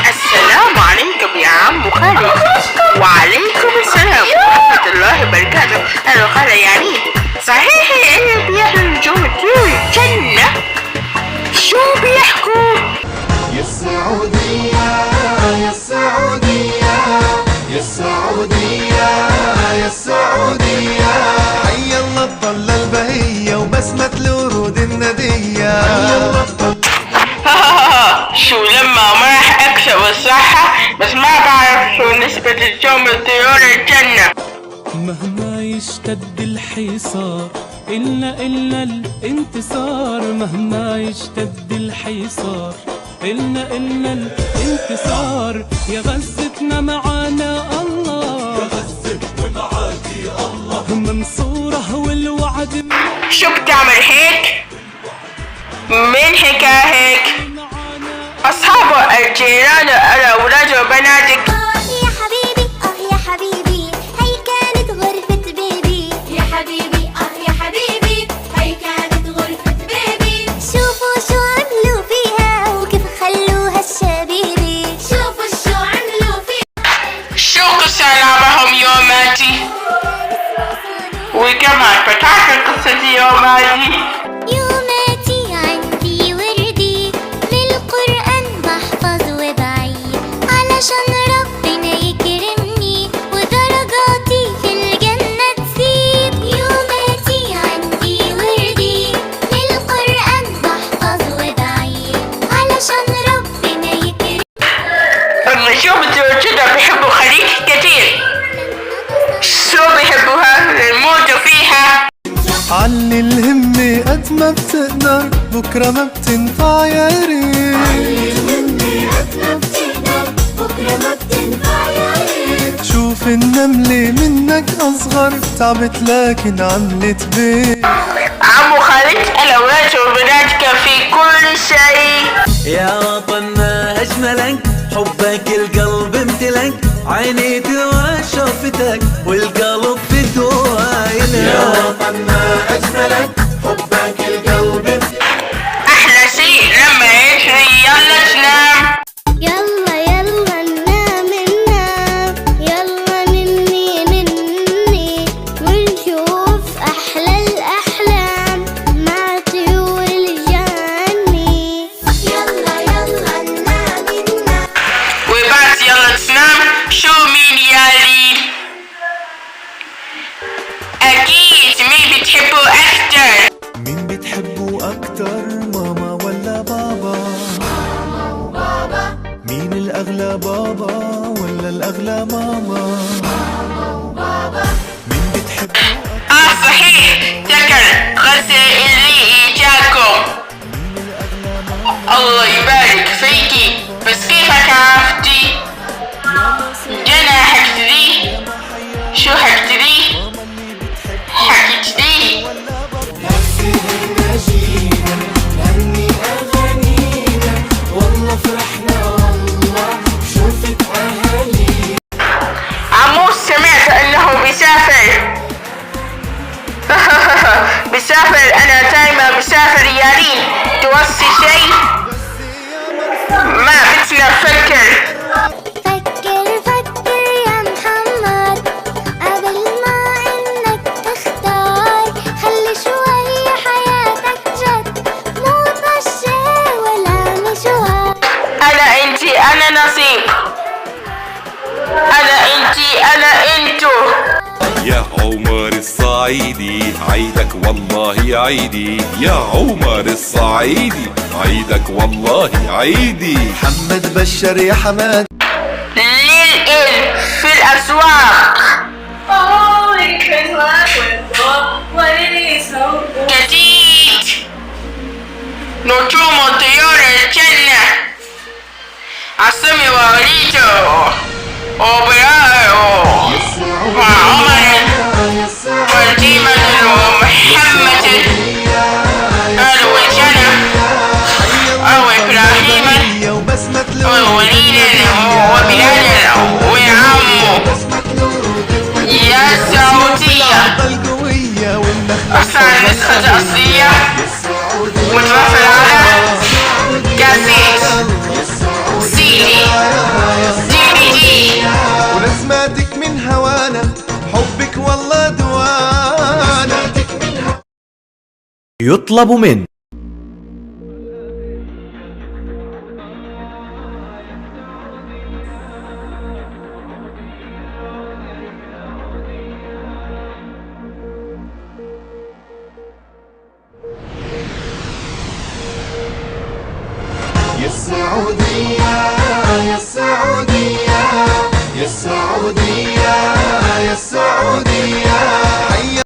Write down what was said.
السلام عليكم يا عم خالد. وعليكم السلام ورحمة الله وبركاته. أهلا وسهلا يا ريم. صحيح إيه بيحلم جو الجنة؟ شو بيحكوا؟ يا السعودية يا السعودية يا السعودية يا السعودية، حي الله تضل البهية وبسمة الورود الندية. حي الله تضل شو لما ما راح اكسب الصحة بس ما بعرف شو نسبة الجو من طيور الجنة. مهما يشتد الحصار إلنا الانتصار، مهما يشتد الحصار إلنا الانتصار. يا غزتنا معانا الله، يا غزتنا معاكي الله، منصورة والوعد. شو بتعمل هيك؟ من هيك؟ أصحاب الجيران الأولاد وبناتك. يا حبيبي يا حبيبي هي كانت غرفة بيبي. يا حبيبي يا حبيبي هي كانت غرفة بيبي. شوفوا شو عملوا فيها وكيف خلوها الشبيبي. شوفوا شو عملوا فيها. شو قصة لعبهم يوماتي؟ وكمان فتحت قصة يوماتي. يوماتي عندي وردي للقرآن بحفظ وبعيد علشان ربنا يكرمني ودرجاتي في الجنة تزيد. يوماتي عندي وردي للقرآن بحفظ وبعيد علشان ربنا يكرمني. النجوم الزوجية بيحبوا خليج كتير. شو بيحبوها؟ يموتوا فيها. علي الهمة قد ما بتقدر، بكرة ما بتنفع يا ريت. علي الهمة قد ما بتقدر، بكرة ما بتنفع يا ريت. شوف النملة منك أصغر، تعبت لكن عملت بيت. عمو خالد الأولاد وبناتك في كل شيء. يا وطننا أجملك، حبك القلب امتلك، عيني ترى شوفتك والقلب في دوايلك. يا وطننا أجملك، حبك القلب امتلك. أحلى شيء لما يجري يلا تنام. يلا يلا ننام ننام، يلا نني ونشوف أحلى الأحلام مع طيور الجنة. يلا يلا ننام ننام. وبعد يلا تنام شو مين يالي؟ أكيد مين بتحبه أكتر؟ مين بتحبه أكتر، ماما ولا بابا؟ ماما وبابا. مين الأغلى، بابا ولا الأغلى ماما؟ ماما وبابا. مين بتحبه أكتر؟ صحيح ذكر غزة اللي إجاكم. الله يبارك فيكي. بس كيفك عرفتي؟ جنى حكت لي. شو حكت لي؟ حكت لي نفسنا جينا نغني أغانينا، والله فرحنا والله شوفت أهالينا. عمو سمعت انه بيسافر. بيسافر. انا دايما بيسافر يا ريم. توصي شيء؟ ما بدنا نفكر. فكر يا محمد قبل ما انك تختار. خلي شوي حياتك جد، مو طشة ولا مشوار. انا انتي انا نصيب. انا انتي انا انتو. يا عمر الصعيدي عيدك والله عيدي، يا عمر الصعيدي عيدك والله عيدي. محمد بشر يا حماد للإل في الأسواق. جديد نجوم طيور الجنة. عاصمي ووليده وبراءه وعمر وديمة ومحمد الوجنة أو إبراهيم ووليد وبلال وعمه. يا سعودية أصلا نسخة أصلية متوفر على كاسين. يطلب من يا السعودية يا السعودية يا السعودية يا السعودية